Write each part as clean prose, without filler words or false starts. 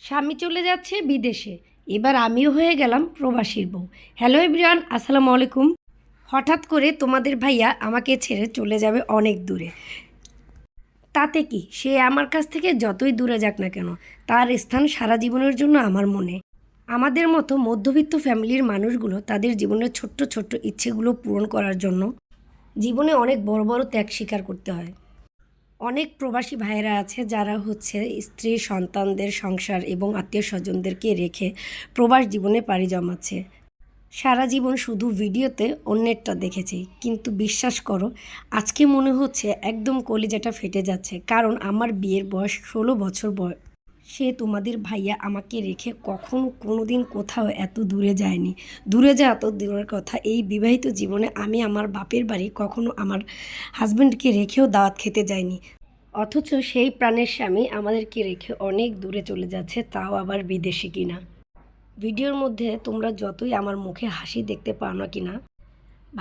স্বামী চলে যাচ্ছে বিদেশে, এবার আমিও হয়ে গেলাম প্রবাসীর বউ। হ্যালো এভরিওয়ান, আসসালামু আলাইকুম। হঠাৎ করে তোমাদের ভাইয়া আমাকে ছেড়ে চলে যাবে অনেক দূরে। তাতে কি, সে আমার কাছ থেকে যতই দূরে যাক না কেন, তার স্থান সারা জীবনের জন্য আমার মনে। আমাদের মতো মধ্যবিত্ত ফ্যামিলির মানুষগুলো তাদের জীবনের ছোট্ট ছোট্ট ইচ্ছেগুলো পূরণ করার জন্য জীবনে অনেক বড় বড় ত্যাগ স্বীকার করতে হয়। অনেক প্রবাসী ভাইয়েরা আছে যারা স্ত্রী সন্তানদের সংসার এবং আত্মীয় স্বজনদেরকে রেখে প্রবাস জীবনে পাড়ি জমাচ্ছে। সারা জীবন শুধু ভিডিওতে অন্যেরটা দেখেছি, কিন্তু বিশ্বাস করো, আজকে মনে হচ্ছে একদম কলিজাটা ফেটে যাচ্ছে। কারণ আমার বিয়ের বয়স 16 বছর বয়স। সে তোমাদের ভাইয়া আমাকে রেখে কখনো কোনো দিন কোথাও এত দূরে যায়নি। দূরে যাওয়া তো দূরের কথা, এই বিবাহিত জীবনে আমি আমার বাপের বাড়ি কখনো আমার হাজব্যান্ডকে রেখেও দাওয়াত খেতে যাইনি। অথচ সেই প্রাণের স্বামী আমাদেরকে রেখে অনেক দূরে চলে যাচ্ছে, তাও আবার বিদেশে কিনা। ভিডিওর মধ্যে তোমরা যতই আমার মুখে হাসি দেখতে পাও না কিনা,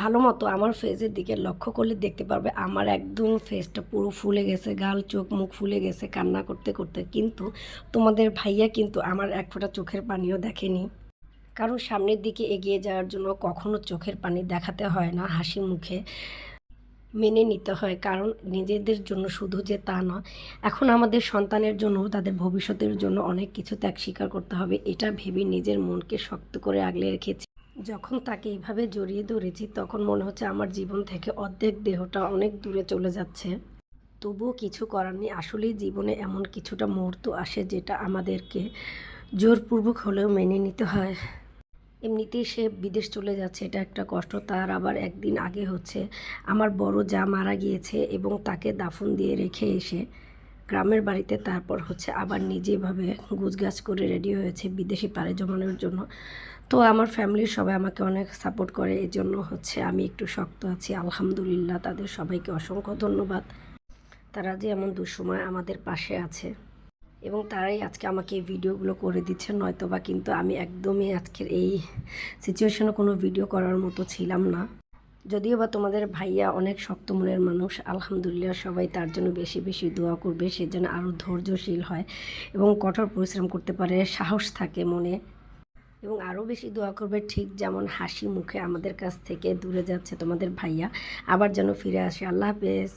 ভালো মতো আমার ফেসের দিকে লক্ষ্য করলে দেখতে পারবে আমার একদম ফেসটা পুরো ফুলে গেছে, গাল চোখ মুখ ফুলে গেছে কান্না করতে করতে। কিন্তু তোমাদের ভাইয়া কিন্তু আমার এক ফোঁটা চোখের পানিও দেখেনি। কারণ সামনের দিকে এগিয়ে যাওয়ার জন্য কখনো চোখের পানি দেখাতে হয় না, হাসি মুখে মেনে নিতে হয়। কারণ নিজেদের জন্য শুধু যে তা নয়, এখন আমাদের সন্তানের জন্য, তাদের ভবিষ্যতের জন্য অনেক কিছু ত্যাগ স্বীকার করতে হবে। এটা ভেবে নিজের মনকে শক্ত করে আগলে রেখেছি। যখন তাকে এইভাবে জড়িয়ে ধরেছি, তখন মনে হচ্ছে আমার জীবন থেকে অর্ধেক দেহটা অনেক দূরে চলে যাচ্ছে। তবুও কিছু করার নেই। আসলেই জীবনে এমন কিছুটা মুহূর্ত আসে যেটা আমাদেরকে জোরপূর্বক হলেও মেনে নিতে হয়। এমনিতেই সে বিদেশ চলে যাচ্ছে, এটা একটা কষ্ট। তার আবার একদিন আগে আমার বড় যা মারা গিয়েছে এবং তাকে দাফন দিয়ে রেখে এসে গ্রামের বাড়িতে তারপর আবার নিজেভাবে গুছগাছ করে রেডি হয়েছে বিদেশে পাড়ি জমানোর জন্য। তো আমার ফ্যামিলির সবাই আমাকে অনেক সাপোর্ট করে, এই জন্য আমি একটু শক্ত আছি, আলহামদুলিল্লাহ। তাদের সবাইকে অসংখ্য ধন্যবাদ। তারা যে এমন দুঃসময় আমাদের পাশে আছে এবং তারাই আজকে আমাকে এই ভিডিওগুলো করে দিচ্ছে। নয়তোবা কিন্তু আমি একদমই আজকের এই সিচুয়েশনে কোনো ভিডিও করার মতো ছিলাম না। যদিও বা তোমাদের ভাইয়া অনেক শক্ত মনের মানুষ, আলহামদুলিল্লাহ। সবাই তার জন্য বেশি বেশি দোয়া করবে, সে যেন আরও ধৈর্যশীল হয় এবং কঠোর পরিশ্রম করতে পারে, সাহস থাকে মনে। এবং আরও বেশি দোয়া করবে, ঠিক যেমন হাসি মুখে আমাদের কাছ থেকে দূরে যাচ্ছে তোমাদের ভাইয়া, আবার যেন ফিরে আসে। আল্লাহ হাফেজ।